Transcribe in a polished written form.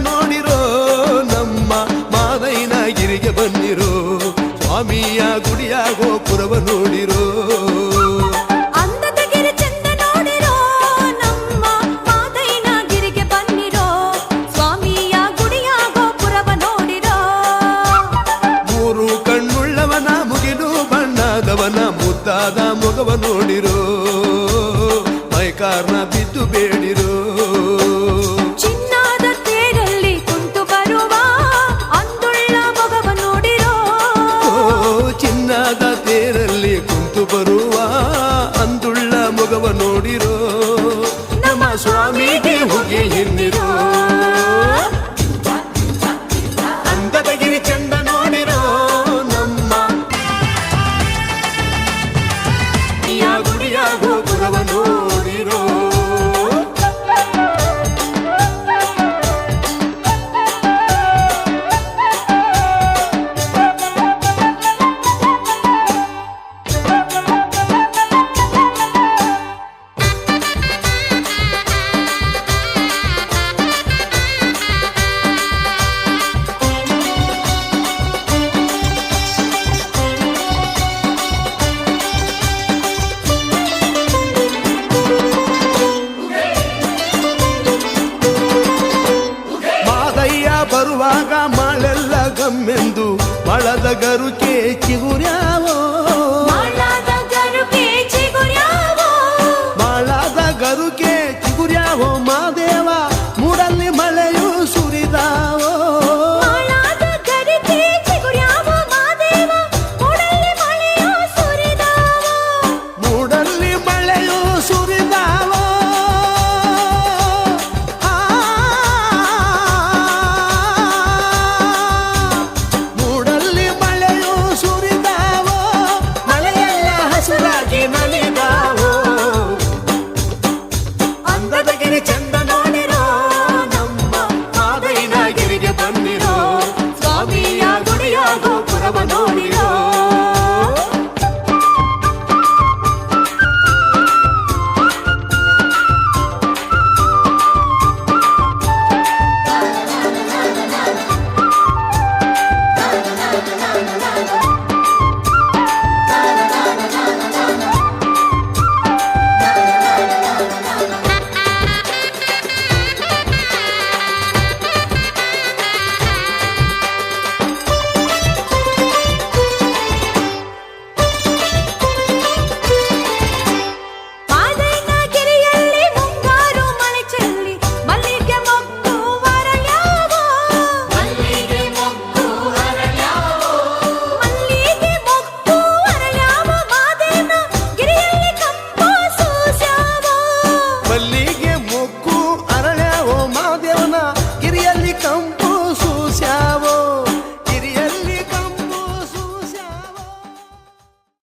ನೋಡಿರೋ ನಮ್ಮ ಮಾದಯ್ಯನಗಿರಿಗೆ ಬನ್ನಿರೋ ಸ್ವಾಮಿಯ ಗುಡಿಯ ಗೋಪುರವ ನೋಡಿರೋ ಮುದ್ದಾದ ಮೊಗವ ನೋಡಿರೋ ಮೈಕಾರ್ನ ಬಿದ್ದು ಬೇಡಿರೋ ಚಿನ್ನದ ತೇರಲ್ಲಿ ಕುಂತು ಬರುವ ಅಂದುಳ್ಳ ಮೊಗವ ನೋಡಿರೋ ಚಿನ್ನದ ತೇರಲ್ಲಿ ಕುಂತು ಬರುವ ಅಂದುಳ್ಳ ಮೊಗವ ನೋಡಿರೋ ನಮ್ಮ ಸ್ವಾಮಿಗೆ ಹೋಗಿ ಎನ್ನಿರೋ ಅಂದದಗಿರಿ ಚಂದ ನೋಡಿರೋ ಗುಡಿಯ ಗೋಪುರವ ನೋಡಿರೋ ಬರುವಾಗ ಮಳೆಲ್ಲ ಗಮ್ಮೆಂದು ಮಳದ ಗರುಕೆ ಚಿಗುರ್ಯ